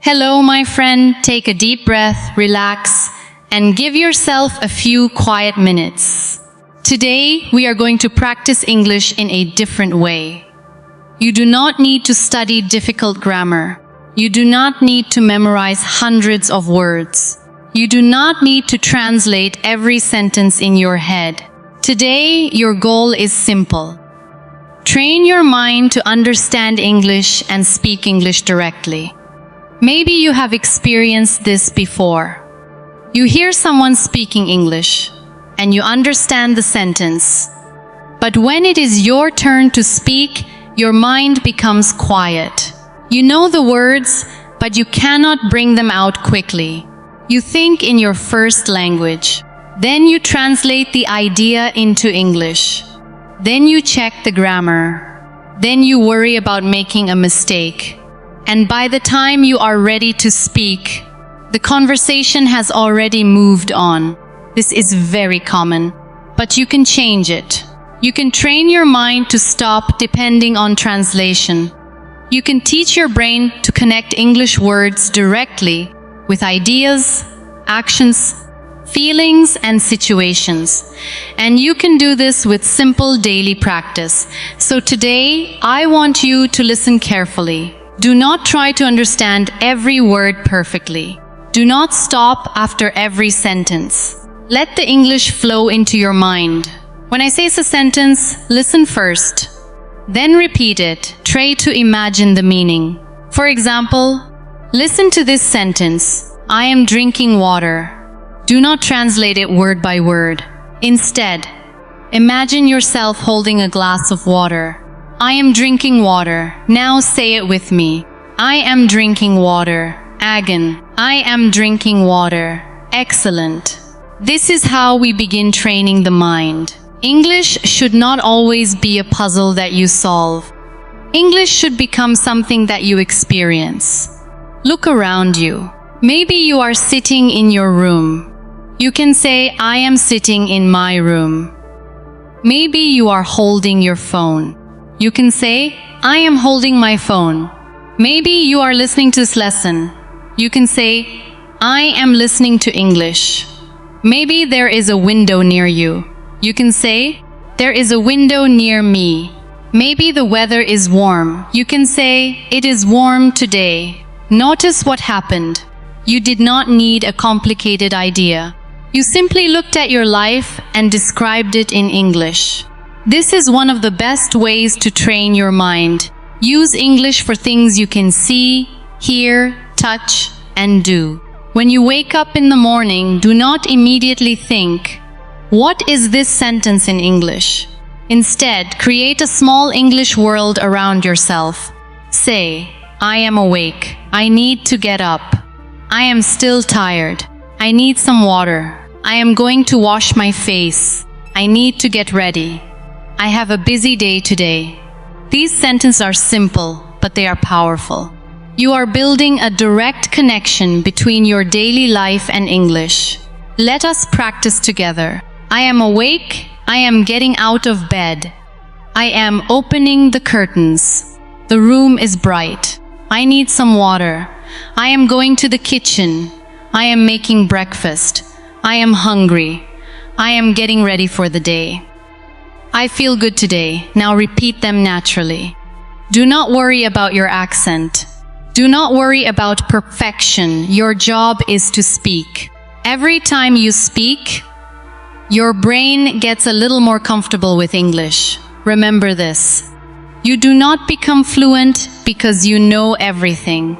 Hello, my friend. Take a deep breath, relax, and give yourself a few quiet minutes. Today, we are going to practice English in a different way. You do not need to study difficult grammar. You do not need to memorize hundreds of words. You do not need to translate every sentence in your head. Today, your goal is simple. Train your mind to understand English and speak English directly. Maybe you have experienced this before. You hear someone speaking English, and you understand the sentence. But when it is your turn to speak, your mind becomes quiet. You know the words, but you cannot bring them out quickly. You think in your first language. Then you translate the idea into English. Then you check the grammar. Then you worry about making a mistake. And by the time you are ready to speak, the conversation has already moved on. This is very common, but you can change it. You can train your mind to stop depending on translation. You can teach your brain to connect English words directly with ideas, actions, feelings, and situations. And you can do this with simple daily practice. So today, I want you to listen carefully. Do not try to understand every word perfectly. Do not stop after every sentence. Let the English flow into your mind. When I say a sentence, listen first. Then repeat it. Try to imagine the meaning. For example, listen to this sentence. I am drinking water. Do not translate it word by word. Instead, imagine yourself holding a glass of water. I am drinking water. Now say it with me. I am drinking water. Again. I am drinking water. Excellent. This is how we begin training the mind. English should not always be a puzzle that you solve. English should become something that you experience. Look around you. Maybe you are sitting in your room. You can say, I am sitting in my room. Maybe you are holding your phone. You can say, I am holding my phone. Maybe you are listening to this lesson. You can say, I am listening to English. Maybe there is a window near you. You can say, there is a window near me. Maybe the weather is warm. You can say, it is warm today. Notice what happened. You did not need a complicated idea. You simply looked at your life and described it in English. This is one of the best ways to train your mind. Use English for things you can see, hear, touch, and do. When you wake up in the morning, do not immediately think, what is this sentence in English? Instead, create a small English world around yourself. Say, I am awake. I need to get up. I am still tired. I need some water. I am going to wash my face. I need to get ready. I have a busy day today. These sentences are simple, but they are powerful. You are building a direct connection between your daily life and English. Let us practice together. I am awake. I am getting out of bed. I am opening the curtains. The room is bright. I need some water. I am going to the kitchen. I am making breakfast. I am hungry. I am getting ready for the day. I feel good today. Now repeat them naturally. Do not worry about your accent. Do not worry about perfection. Your job is to speak. Every time you speak, your brain gets a little more comfortable with English. Remember this. You do not become fluent because you know everything.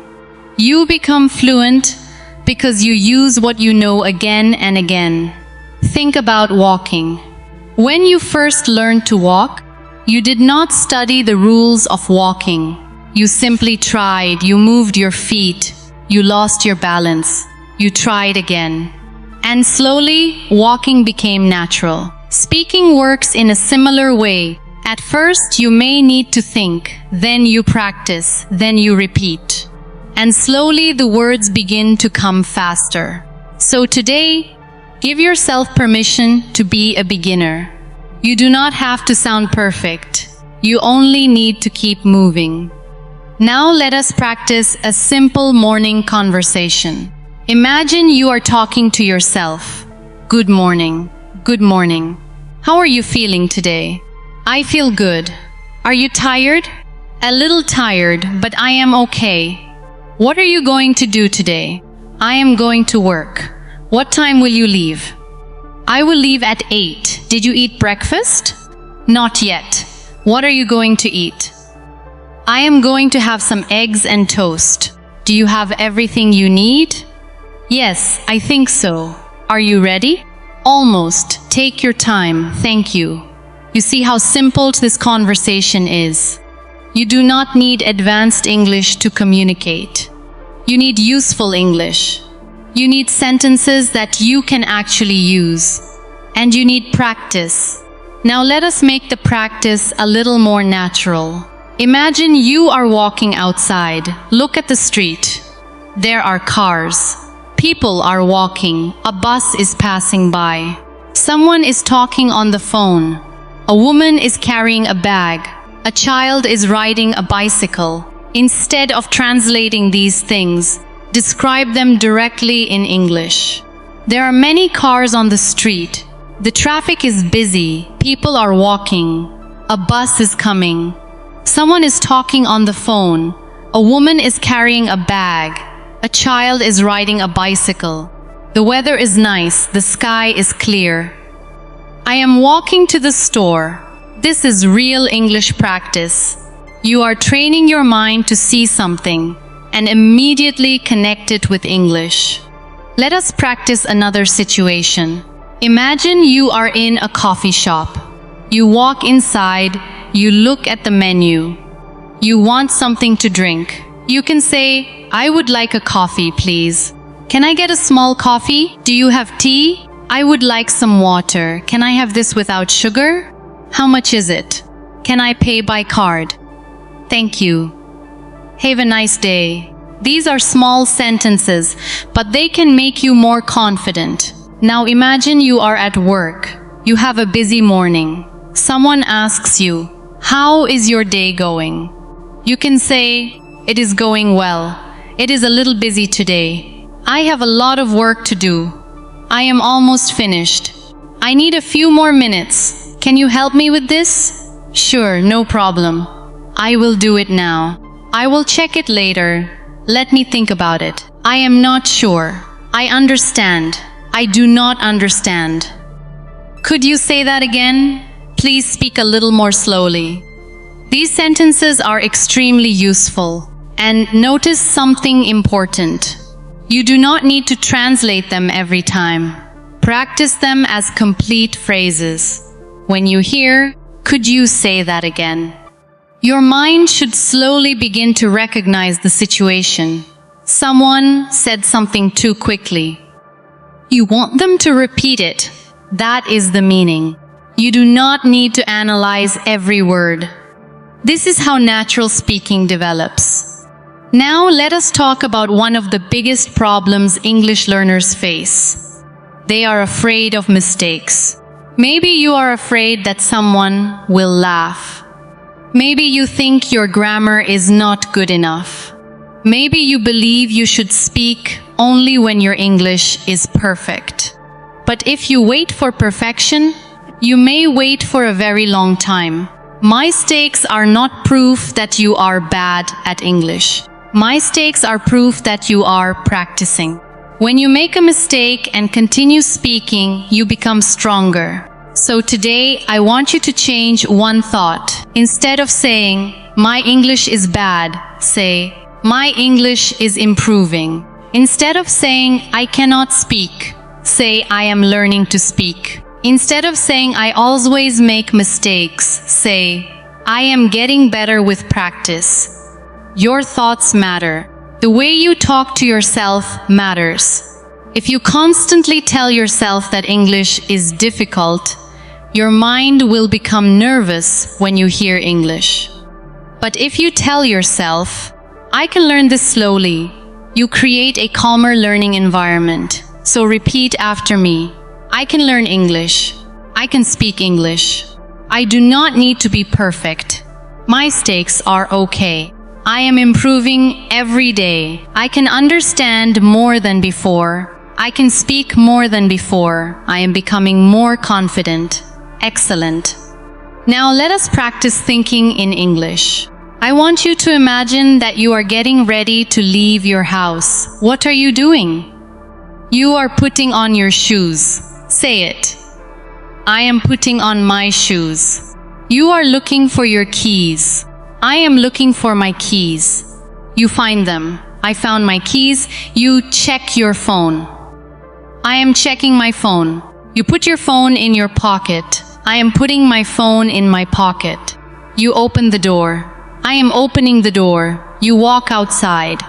You become fluent because you use what you know again and again. Think about walking. When you first learned to walk, you did not study the rules of walking. You simply tried, you moved your feet, you lost your balance, you tried again. And slowly, walking became natural. Speaking works in a similar way. At first, you may need to think, then you practice, then you repeat. And slowly, the words begin to come faster. So today, give yourself permission to be a beginner. You do not have to sound perfect. You only need to keep moving. Now let us practice a simple morning conversation. Imagine you are talking to yourself. Good morning. Good morning. How are you feeling today? I feel good. Are you tired? A little tired, but I am okay. What are you going to do today? I am going to work. What time will you leave? I will leave at 8. Did you eat breakfast? Not yet. What are you going to eat? I am going to have some eggs and toast. Do you have everything you need? Yes, I think so. Are you ready? Almost. Take your time. Thank you. You see how simple this conversation is. You do not need advanced English to communicate. You need useful English. You need sentences that you can actually use. And you need practice. Now let us make the practice a little more natural. Imagine you are walking outside. Look at the street. There are cars. People are walking. A bus is passing by. Someone is talking on the phone. A woman is carrying a bag. A child is riding a bicycle. Instead of translating these things, describe them directly in English. There are many cars on the street. The traffic is busy. People are walking. A bus is coming. Someone is talking on the phone. A woman is carrying a bag. A child is riding a bicycle. The weather is nice. The sky is clear. I am walking to the store. This is real English practice. You are training your mind to see something and immediately connect it with English. Let us practice another situation. Imagine you are in a coffee shop. You walk inside, you look at the menu. You want something to drink. You can say, I would like a coffee, please. Can I get a small coffee? Do you have tea? I would like some water. Can I have this without sugar? How much is it? Can I pay by card? Thank you. Have a nice day. These are small sentences, but they can make you more confident. Now imagine you are at work. You have a busy morning. Someone asks you, how is your day going? You can say, it is going well. It is a little busy today. I have a lot of work to do. I am almost finished. I need a few more minutes. Can you help me with this? Sure, no problem. I will do it now. I will check it later. Let me think about it. I am not sure. I understand. I do not understand. Could you say that again? Please speak a little more slowly. These sentences are extremely useful. And notice something important. You do not need to translate them every time. Practice them as complete phrases. When you hear, could you say that again? Your mind should slowly begin to recognize the situation. Someone said something too quickly. You want them to repeat it. That is the meaning. You do not need to analyze every word. This is how natural speaking develops. Now let us talk about one of the biggest problems English learners face. They are afraid of mistakes. Maybe you are afraid that someone will laugh. Maybe you think your grammar is not good enough. Maybe you believe you should speak only when your English is perfect. But if you wait for perfection, you may wait for a very long time. Mistakes are not proof that you are bad at English. Mistakes are proof that you are practicing. When you make a mistake and continue speaking, you become stronger. So today, I want you to change one thought. Instead of saying, my English is bad, say, my English is improving. Instead of saying, I cannot speak, say, I am learning to speak. Instead of saying, I always make mistakes, say, I am getting better with practice. Your thoughts matter. The way you talk to yourself matters. If you constantly tell yourself that English is difficult, your mind will become nervous when you hear English. But if you tell yourself, I can learn this slowly, you create a calmer learning environment. So repeat after me. I can learn English. I can speak English. I do not need to be perfect. My mistakes are okay. I am improving every day. I can understand more than before. I can speak more than before. I am becoming more confident. Excellent. Now let us practice thinking in English. I want you to imagine that you are getting ready to leave your house. What are you doing? You are putting on your shoes. Say it. I am putting on my shoes. You are looking for your keys. I am looking for my keys. You find them. I found my keys. You check your phone. I am checking my phone. You put your phone in your pocket. I am putting my phone in my pocket. You open the door. I am opening the door. You walk outside.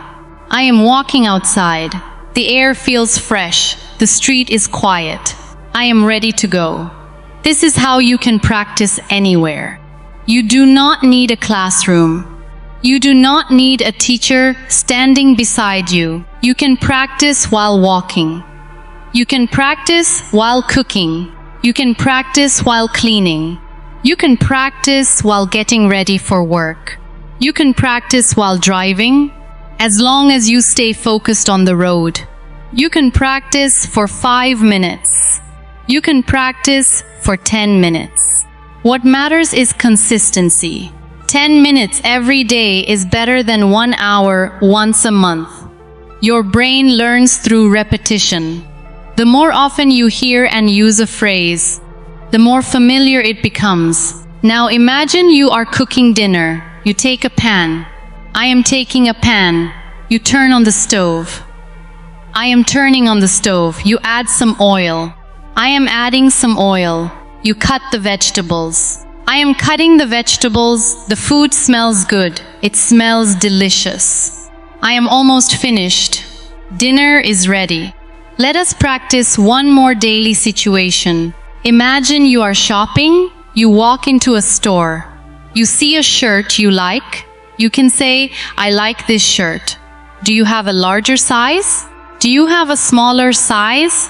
I am walking outside. The air feels fresh. The street is quiet. I am ready to go. This is how you can practice anywhere. You do not need a classroom. You do not need a teacher standing beside you. You can practice while walking. You can practice while cooking. You can practice while cleaning. You can practice while getting ready for work. You can practice while driving, as long as you stay focused on the road. You can practice for 5 minutes. You can practice for 10 minutes. What matters is consistency. 10 minutes every day is better than 1 hour once a month. Your brain learns through repetition. The more often you hear and use a phrase, the more familiar it becomes. Now imagine you are cooking dinner. You take a pan. I am taking a pan. You turn on the stove. I am turning on the stove. You add some oil. I am adding some oil. You cut the vegetables. I am cutting the vegetables. The food smells good. It smells delicious. I am almost finished. Dinner is ready. Let us practice one more daily situation. Imagine you are shopping. You walk into a store. You see a shirt you like. You can say, I like this shirt. Do you have a larger size? Do you have a smaller size?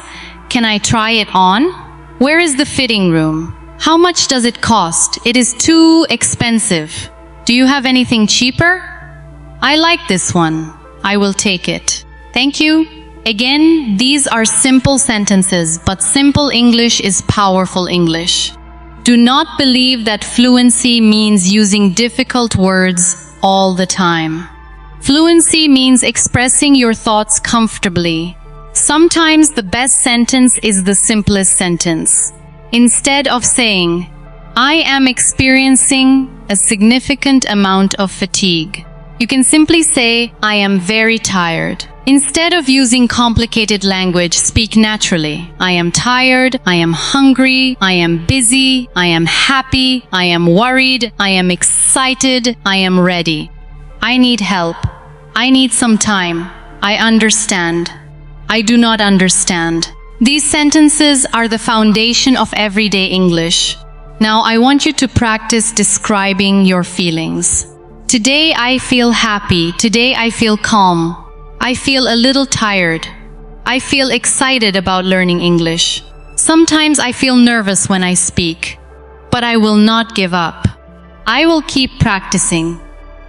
Can I try it on? Where is the fitting room? How much does it cost? It is too expensive. Do you have anything cheaper? I like this one. I will take it. Thank you. Again, these are simple sentences, but simple English is powerful English. Do not believe that fluency means using difficult words all the time. Fluency means expressing your thoughts comfortably. Sometimes the best sentence is the simplest sentence. Instead of saying, I am experiencing a significant amount of fatigue, you can simply say, I am very tired. Instead of using complicated language, speak naturally. I am tired, I am hungry, I am busy, I am happy, I am worried, I am excited, I am ready. I need help. I need some time. I understand. I do not understand. These sentences are the foundation of everyday English. Now I want you to practice describing your feelings. Today I feel happy. Today I feel calm. I feel a little tired. I feel excited about learning English. Sometimes I feel nervous when I speak, but I will not give up. I will keep practicing.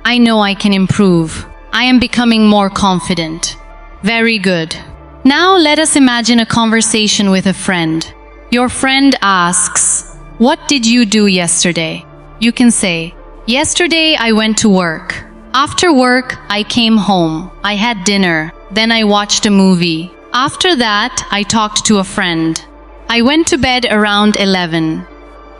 I know I can improve. I am becoming more confident. Very good. Now let us imagine a conversation with a friend. Your friend asks, what did you do yesterday? You can say, yesterday I went to work. After work, I came home. I had dinner. Then I watched a movie. After that, I talked to a friend. I went to bed around 11.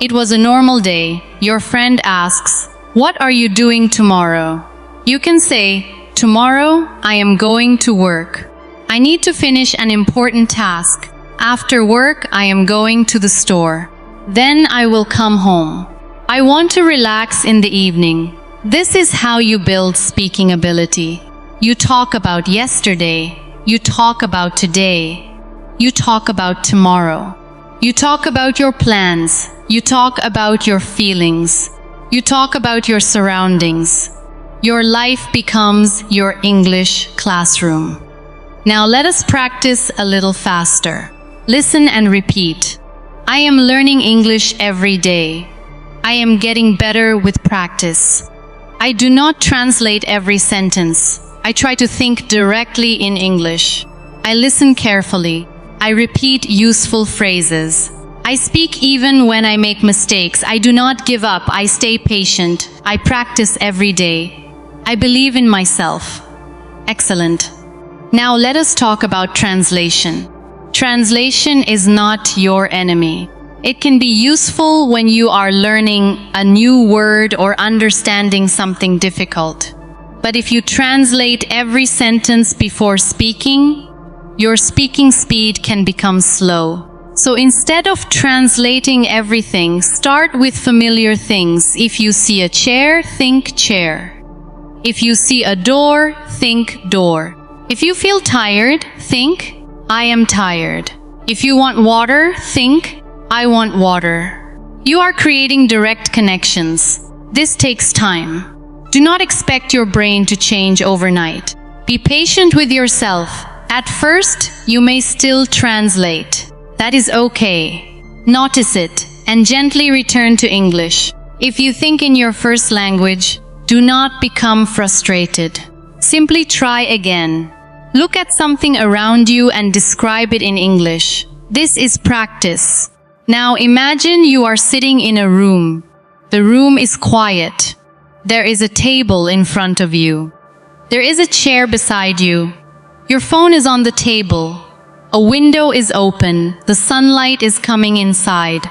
It was a normal day. Your friend asks, what are you doing tomorrow? You can say, tomorrow I am going to work. I need to finish an important task. After work, I am going to the store. Then I will come home. I want to relax in the evening. This is how you build speaking ability. You talk about yesterday. You talk about today. You talk about tomorrow. You talk about your plans. You talk about your feelings. You talk about your surroundings. Your life becomes your English classroom. Now let us practice a little faster. Listen and repeat. I am learning English every day. I am getting better with practice. I do not translate every sentence. I try to think directly in English. I listen carefully. I repeat useful phrases. I speak even when I make mistakes. I do not give up. I stay patient. I practice every day. I believe in myself. Excellent. Now let us talk about translation. Translation is not your enemy. It can be useful when you are learning a new word or understanding something difficult. But if you translate every sentence before speaking, your speaking speed can become slow. So instead of translating everything, start with familiar things. If you see a chair, think chair. If you see a door, think door. If you feel tired, think I am tired. If you want water, think I want water. You are creating direct connections. This takes time. Do not expect your brain to change overnight. Be patient with yourself. At first, you may still translate. That is okay. Notice it and gently return to English. If you think in your first language, do not become frustrated. Simply try again. Look at something around you and describe it in English. This is practice. Now imagine you are sitting in a room. The room is quiet. There is a table in front of you. There is a chair beside you. Your phone is on the table. A window is open. The sunlight is coming inside.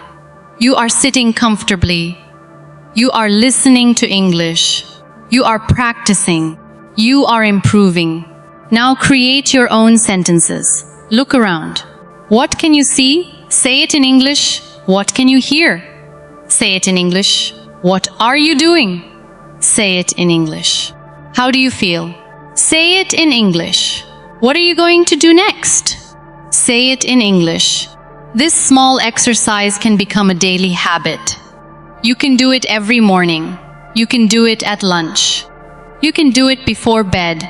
You are sitting comfortably. You are listening to English. You are practicing. You are improving. Now create your own sentences. Look around. What can you see? Say it in English. What can you hear? Say it in English. What are you doing? Say it in English. How do you feel? Say it in English. What are you going to do next? Say it in English. This small exercise can become a daily habit. You can do it every morning. You can do it at lunch. You can do it before bed.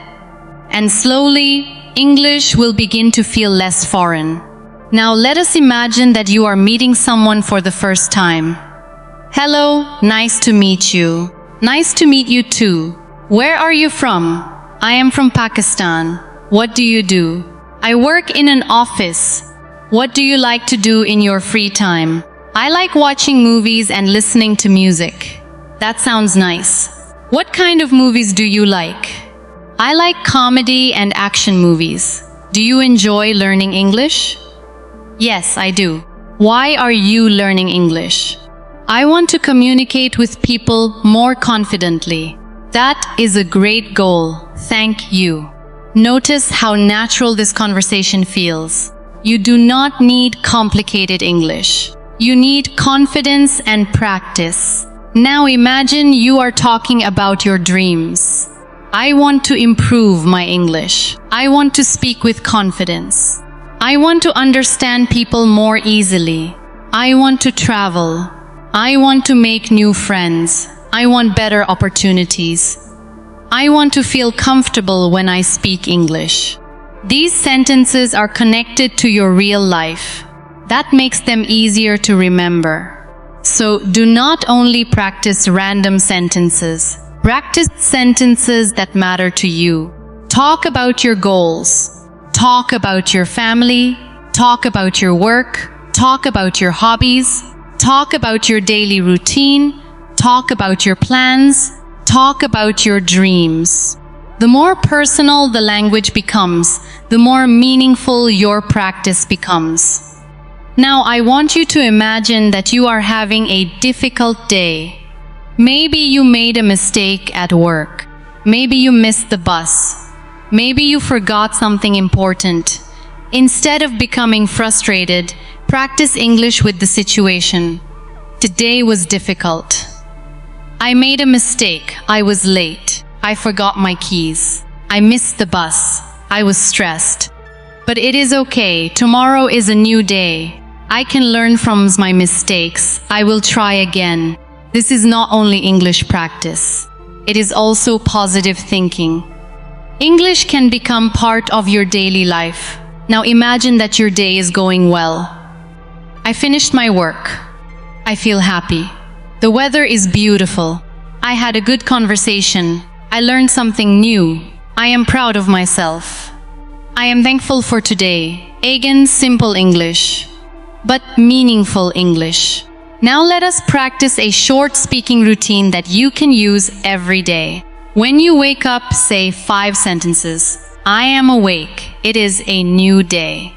And slowly, English will begin to feel less foreign. Now let us imagine that you are meeting someone for the first time. Hello, nice to meet you. Nice to meet you too. Where are you from? I am from Pakistan. What do you do? I work in an office. What do you like to do in your free time? I like watching movies and listening to music. That sounds nice. What kind of movies do you like? I like comedy and action movies. Do you enjoy learning English? Yes, I do. Why are you learning English? I want to communicate with people more confidently. That is a great goal. Thank you. Notice how natural this conversation feels. You do not need complicated English. You need confidence and practice. Now imagine you are talking about your dreams. I want to improve my English. I want to speak with confidence. I want to understand people more easily. I want to travel. I want to make new friends. I want better opportunities. I want to feel comfortable when I speak English. These sentences are connected to your real life. That makes them easier to remember. So do not only practice random sentences. Practice sentences that matter to you. Talk about your goals. Talk about your family. Talk about your work. Talk about your hobbies. Talk about your daily routine. Talk about your plans. Talk about your dreams. The more personal the language becomes, the more meaningful your practice becomes. Now I want you to imagine that you are having a difficult day. Maybe you made a mistake at work. Maybe you missed the bus. Maybe you forgot something important. Instead of becoming frustrated, practice English with the situation. Today was difficult. I made a mistake. I was late. I forgot my keys. I missed the bus. I was stressed. But it is okay. Tomorrow is a new day. I can learn from my mistakes. I will try again. This is not only English practice. It is also positive thinking. English can become part of your daily life. Now imagine that your day is going well. I finished my work. I feel happy. The weather is beautiful. I had a good conversation. I learned something new. I am proud of myself. I am thankful for today. Again, simple English, but meaningful English. Now let us practice a short speaking routine that you can use every day. When you wake up, say 5 sentences. I am awake. It is a new day.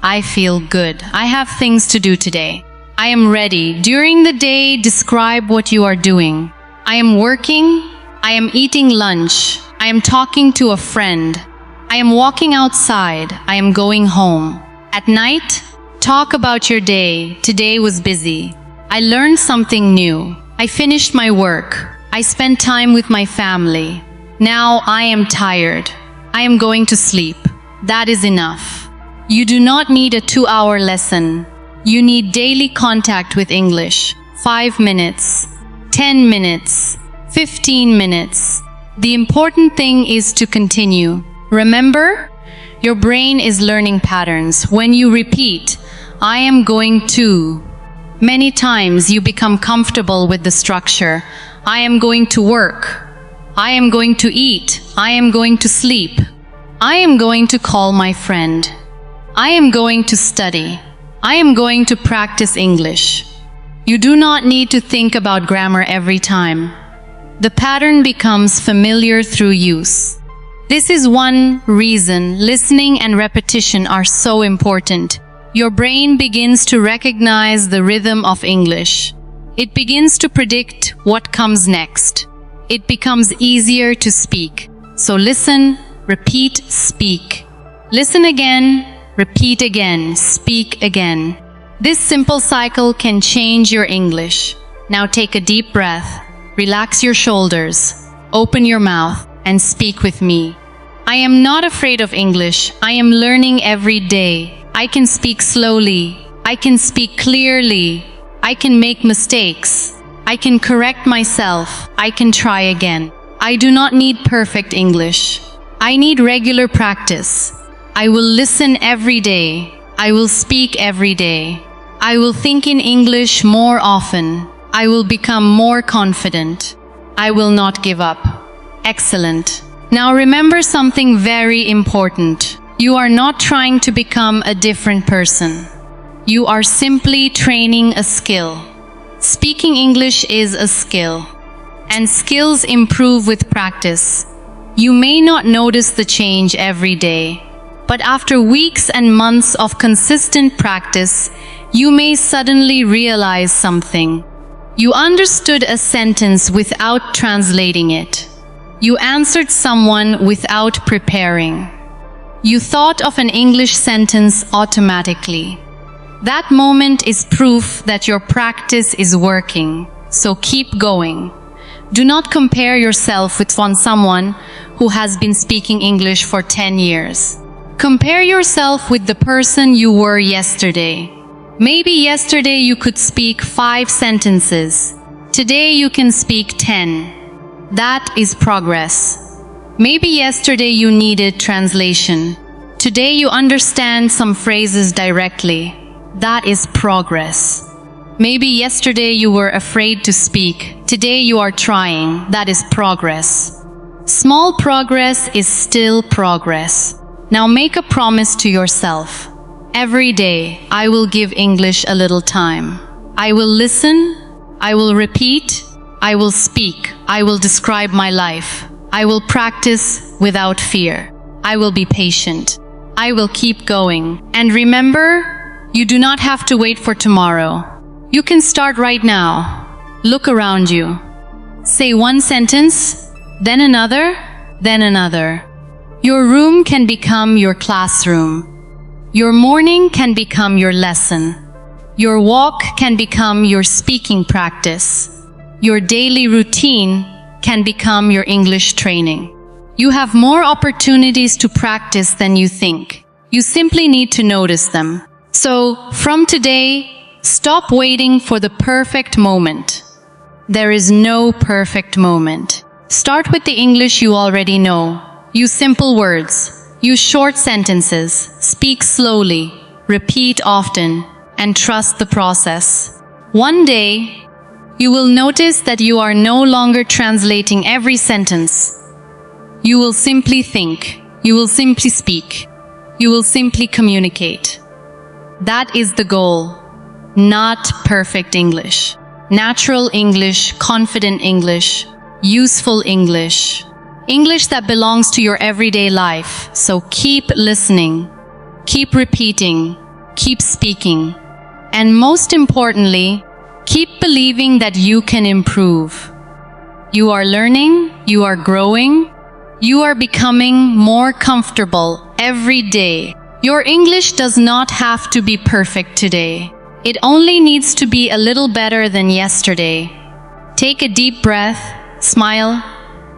I feel good. I have things to do today. I am ready. During the day, describe what you are doing. I am working. I am eating lunch. I am talking to a friend. I am walking outside. I am going home. At night, talk about your day. Today was busy. I learned something new. I finished my work. I spent time with my family. Now I am tired. I am going to sleep. That is enough. You do not need a 2-hour lesson. You need daily contact with English. 5 minutes, 10 minutes, 15 minutes. The important thing is to continue. Remember, your brain is learning patterns. When you repeat, I am going to, many times you become comfortable with the structure. I am going to work. I am going to eat. I am going to sleep. I am going to call my friend. I am going to study. I am going to practice English. You do not need to think about grammar every time. The pattern becomes familiar through use. This is one reason listening and repetition are so important. Your brain begins to recognize the rhythm of English. It begins to predict what comes next. It becomes easier to speak. So listen, repeat, speak. Listen again, repeat again, speak again. This simple cycle can change your English. Now take a deep breath, relax your shoulders, open your mouth, and speak with me. I am not afraid of English. I am learning every day. I can speak slowly. I can speak clearly. I can make mistakes. I can correct myself. I can try again. I do not need perfect English. I need regular practice. I will listen every day. I will speak every day. I will think in English more often. I will become more confident. I will not give up. Excellent. Now remember something very important. You are not trying to become a different person. You are simply training a skill. Speaking English is a skill, and skills improve with practice. You may not notice the change every day, but after weeks and months of consistent practice, you may suddenly realize something. You understood a sentence without translating it. You answered someone without preparing. You thought of an English sentence automatically. That moment is proof that your practice is working, so keep going. Do not compare yourself with someone who has been speaking English for 10 years. Compare yourself with the person you were yesterday. Maybe yesterday you could speak 5 sentences. Today you can speak 10. That is progress. Maybe yesterday you needed translation. Today you understand some phrases directly. That is progress. Maybe yesterday you were afraid to speak. Today you are trying. That is progress. Small progress is still progress. Now make a promise to yourself. Every day I will give English a little time. I will listen. I will repeat. I will speak. I will describe my life. I will practice without fear. I will be patient. I will keep going. And remember, you do not have to wait for tomorrow. You can start right now. Look around you. Say one sentence, then another, then another. Your room can become your classroom. Your morning can become your lesson. Your walk can become your speaking practice. Your daily routine can become your English training. You have more opportunities to practice than you think. You simply need to notice them. So, from today, stop waiting for the perfect moment. There is no perfect moment. Start with the English you already know. Use simple words. Use short sentences. Speak slowly. Repeat often. And trust the process. One day, you will notice that you are no longer translating every sentence. You will simply think. You will simply speak. You will simply communicate. That is the goal. Not perfect English. Natural English, confident English, useful English. English that belongs to your everyday life. So keep listening, keep repeating, keep speaking. And most importantly, keep believing that you can improve. You are learning, you are growing, you are becoming more comfortable every day. Your English does not have to be perfect today. It only needs to be a little better than yesterday. Take a deep breath, smile,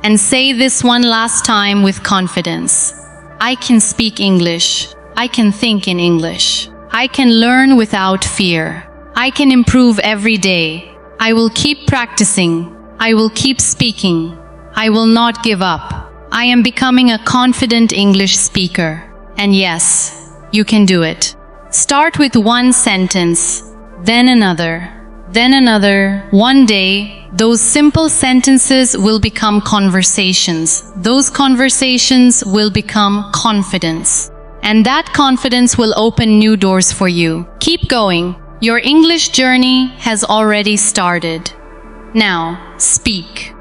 and say this one last time with confidence. I can speak English. I can think in English. I can learn without fear. I can improve every day. I will keep practicing. I will keep speaking. I will not give up. I am becoming a confident English speaker. And yes, you can do it. Start with one sentence, then another, then another. One day, those simple sentences will become conversations. Those conversations will become confidence. And that confidence will open new doors for you. Keep going. Your English journey has already started. Now, speak.